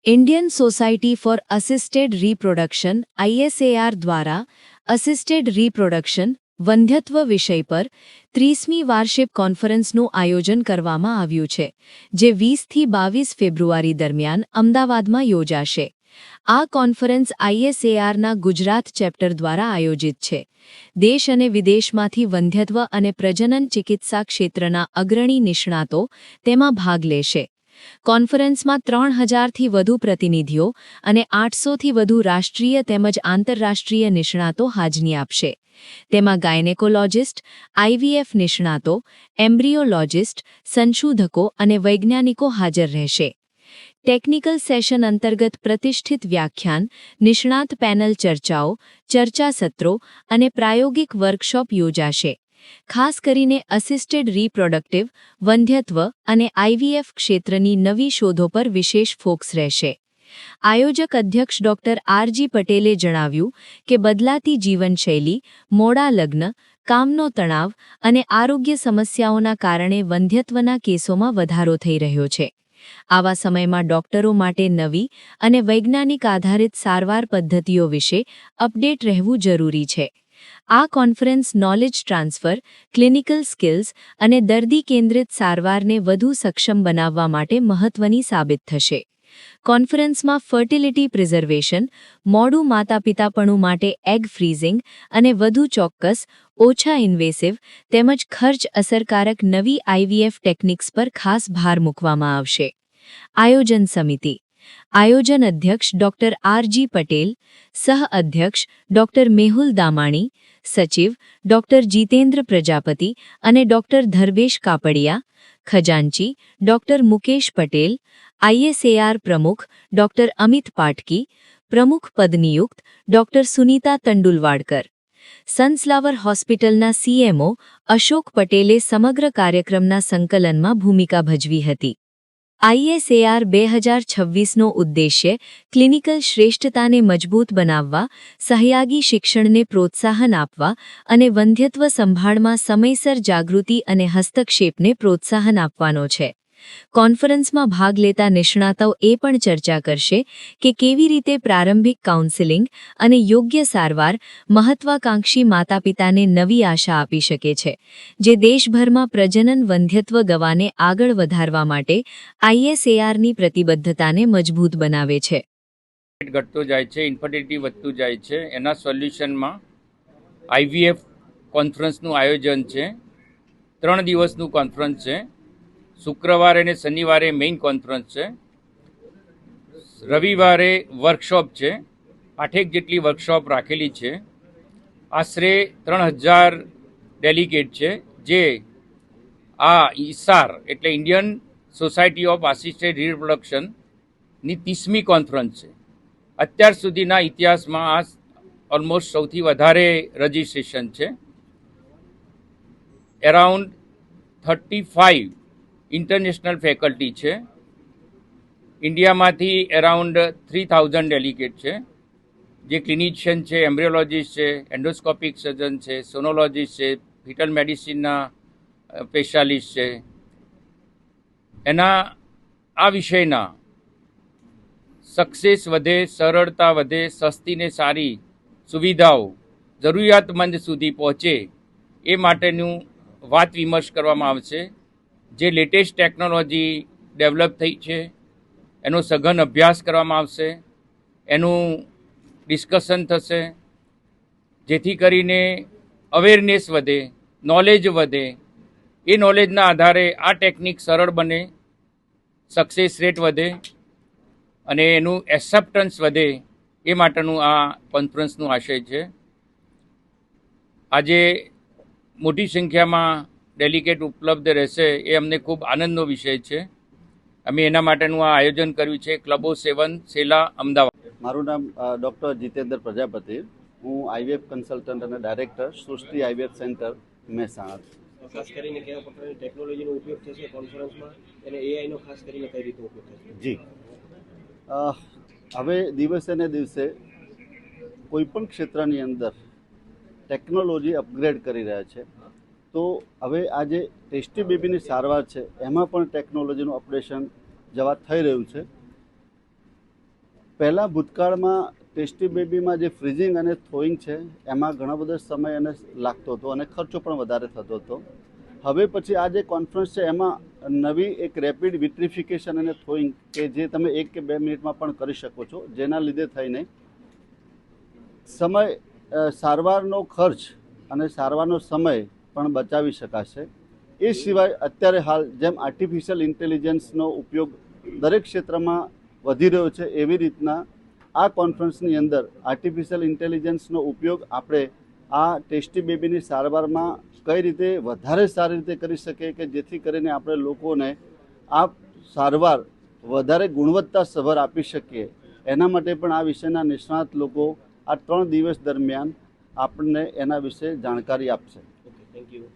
Indian society for assisted reproduction ISAR દ્વારા અસિસ્ટેડ reproduction વંધ્યત્વ વિષય પર 30મી વાર્ષિક કોન્ફરન્સનું આયોજન કરવામાં આવ્યું છે, જે 20થી 22 ફેબ્રુઆરી દરમિયાન અમદાવાદમાં યોજાશે. આ કોન્ફરન્સ ISARના ગુજરાત ચેપ્ટર દ્વારા આયોજિત છે. દેશ અને વિદેશમાંથી વંધ્યત્વ અને પ્રજનન ચિકિત્સા ક્ષેત્રના અગ્રણી નિષ્ણાતો તેમાં ભાગ લેશે. કોન્ફરન્સમાં 3000થી વધુ પ્રતિનિધિઓ અને 800થી વધુ રાષ્ટ્રીય તેમજ આંતરરાષ્ટ્રીય નિષ્ણાતો હાજરી આપશે. તેમાં ગાયનેકોલોજિસ્ટ, IVF નિષ્ણાતો, એમ્બ્રિયોલોજિસ્ટ, સંશોધકો અને વૈજ્ઞાનિકો હાજર રહેશે. ટેકનિકલ સેશન અંતર્ગત પ્રતિષ્ઠિત વ્યાખ્યાન, નિષ્ણાત પેનલ ચર્ચાઓ, ચર્ચા સત્રો અને પ્રાયોગિક વર્કશોપ યોજાશે. ખાસ કરીને અસિસ્ટેડ રિપ્રોડક્ટિવ, વંધ્યત્વ અને IVF ક્ષેત્રની નવી શોધો પર વિશેષ ફોકસ રહેશે. આયોજક અધ્યક્ષ ડોક્ટર RG પટેલે જણાવ્યું કે બદલાતી જીવનશૈલી, મોડા લગ્ન, કામનો તણાવ અને આરોગ્ય સમસ્યાઓના કારણે વંધ્યત્વના કેસોમાં વધારો થઈ રહ્યો છે. આવા સમયમાં ડોક્ટરો માટે નવી અને વૈજ્ઞાનિક આધારિત સારવાર પદ્ધતિઓ વિશે અપડેટ રહેવું જરૂરી છે. આ conference knowledge transfer, clinical skills અને દર્દી કેન્દ્રિત સારવારને વધુ સક્ષમ બનાવવા માટે મહત્વની સાબિત થશે. કોન્ફરન્સમાં ફર્ટિલિટી પ્રિઝર્વેશન, મોડું માતાપિતાપણું માટે એગ ફ્રીઝિંગ અને વધુ ચોક્કસ, ઓછા ઇન્વેસિવ તેમજ ખર્ચ અસરકારક નવી IVF ટેકનિક્સ પર ખાસ ભાર મૂકવામાં આવશે. આયોજન સમિતિ. આયોજન અધ્યક્ષ ડોક્ટર RG પટેલ, સહ અધ્યક્ષ ડોક્ટર મેહુલ દામાણી, સચિવ ડોક્ટર જીતેન્દ્ર પ્રજાપતિ અને ડોક્ટર ધર્વેશ કાપડિયા, ખજાનચી ડોક્ટર મુકેશ પટેલ, ISAR પ્રમુખ ડોક્ટર અમિત પાટકી, પ્રમુખ પદ નિયુક્ત ડોક્ટર સુનીતા તંડુલવાડકર. સનફ્લાવર હોસ્પિટલના CMO અશોક પટેલે સમગ્ર કાર્યક્રમના સંકલનમાં ભૂમિકા ભજવી હતી. ISAR 2026નો ઉદ્દેશ્ય ક્લિનિકલ શ્રેષ્ઠતાને મજબૂત બનાવવા, સહયાગી શિક્ષણને પ્રોત્સાહન આપવા અને વંધ્યત્વ સંભાળમાં સમયસર જાગૃતિ અને હસ્તક્ષેપને પ્રોત્સાહન આપવાનો છે. કોન્ફરન્સમાં ભાગ લેતા નિષ્ણાતો એ પણ ચર્ચા કરશે કે કેવી રીતે પ્રારંભિક કાઉન્સેલિંગ અને યોગ્ય સારવાર મહત્વાકાંક્ષી માતાપિતાને નવી આશા આપી શકે છે, જે દેશભરમાં પ્રજનન વંધ્યત્વ ગવાને આગળ વધારવા માટે ISARની પ્રતિબદ્ધતાને મજબૂત બનાવે છે. ઘટતો જાય છે, ઇન્ફર્ટિલિટી વધતું જાય છે. એના સોલ્યુશનમાં IVF કોન્ફરન્સનું આયોજન છે. 3 દિવસનું કોન્ફરન્સ છે. શુક્રવારે અને શનિવારે મેઇન કોન્ફરન્સ છે. રવિવારે વર્કશોપ છે. 8 જેટલી વર્કશોપ રાખેલી છે. આશરે 3000 ડેલિગેટ છે, જે આ ISAR એટલે ઇન્ડિયન સોસાયટી ઓફ અસિસ્ટેડ રિપ્રોડક્શનની 30મી કોન્ફરન્સ છે. અત્યાર સુધીના ઇતિહાસમાં આ ઓલમોસ્ટ સૌથી વધારે રજિસ્ટ્રેશન છે. એરાઉન્ડ 35 ઇન્ટરનેશનલ ફેકલ્ટી છે. ઇન્ડિયામાંથી એરાઉન્ડ 3000 ડેલિગેટ છે, જે ક્લિનિશિયન છે, એમ્બ્રિયોલોજિસ્ટ છે, એન્ડોસ્કોપિક સર્જન છે, સોનોલોજિસ્ટ છે, ફિટલ મેડિસિનના સ્પેશિયાલિસ્ટ છે. એના આ વિષયના સક્સેસ વધે, સરળતા વધે, સસ્તી ને સારી સુવિધાઓ જરૂરિયાતમંદ સુધી પહોંચે એ માટેનું વાત વિમર્શ કરવામાં આવશે. જે લેટેસ્ટ ટેકનોલોજી ડેવલપ થઈ છે એનો સઘન અભ્યાસ કરવામાં આવશે. એનું ડિસ્કશન થશે, જેથી કરીને અવેરનેસ વધે, નોલેજ વધે. એ નોલેજના આધારે આ ટેકનિક સરળ બને, સક્સેસ રેટ વધે અને એનું એક્સેપ્ટન્સ વધે. એ માટેનું આ કોન્ફરન્સનું આશય છે. આજે મોટી સંખ્યામાં ડેલિગેટ ઉપલબ્ધ રહેશે એ અમને ખૂબ આનંદનો વિષય છે. અમે એના માટેનું આ આયોજન કર્યું છે. ક્લબો 7 સેલા, અમદાવાદ. મારું નામ ડૉક્ટર જીતેન્દ્ર પ્રજાપતિ. હું IVF કન્સલ્ટન્ટ અને ડાયરેક્ટર સૃષ્ટિ IVF સેન્ટર, મહેસાણા. ખાસ કરીને કેવા પ્રકારની ટેકનોલોજીનો ઉપયોગ થશે કોન્ફરન્સમાં અને AIનો ખાસ કરીને કઈ રીતે ઉપયોગ થશે? જી, હવે દિવસે ને દિવસે કોઈપણ ક્ષેત્રની અંદર ટેકનોલોજી અપગ્રેડ કરી રહ્યા છે. તો હવે આ જે ટેસ્ટી બેબીની સારવાર છે એમાં પણ ટેકનોલોજીનું અપડેશન જવા થઈ રહ્યું છે. પહેલાં ભૂતકાળમાં ટેસ્ટી બેબીમાં જે ફ્રીઝિંગ અને થ્રોઈંગ છે એમાં ઘણો બધો સમય અને લાગતો હતો અને ખર્ચો પણ વધારે થતો હતો. હવે પછી આ જે કોન્ફરન્સ છે એમાં નવી એક રેપિડ વિટ્રિફિકેશન અને થ્રોઈંગ કે જે તમે 1 કે 2 મિનિટમાં પણ કરી શકો છો, જેના લીધે થઈને સમય સારવારનો ખર્ચ અને સારવારનો સમય પણ બચાવી શકાશે. એ સિવાય અત્યારે હાલ જેમ આર્ટિફિશિયલ ઇન્ટેલિજન્સનો ઉપયોગ દરેક ક્ષેત્રમાં વધી રહ્યો છે, એવી રીતના આ કોન્ફરન્સની અંદર આર્ટિફિશિયલ ઇન્ટેલિજન્સનો ઉપયોગ આપણે આ ટેસ્ટી બેબીની સારવારમાં કઈ રીતે વધારે સારી રીતે કરી શકીએ કે જેથી કરીને આપણે લોકોને આ સારવાર વધારે ગુણવત્તાસભર આપી શકીએ. એના માટે પણ આ વિષયના નિષ્ણાત લોકો આ 3 દિવસ દરમિયાન આપણને એના વિશે જાણકારી આપશે. Okay, thank you.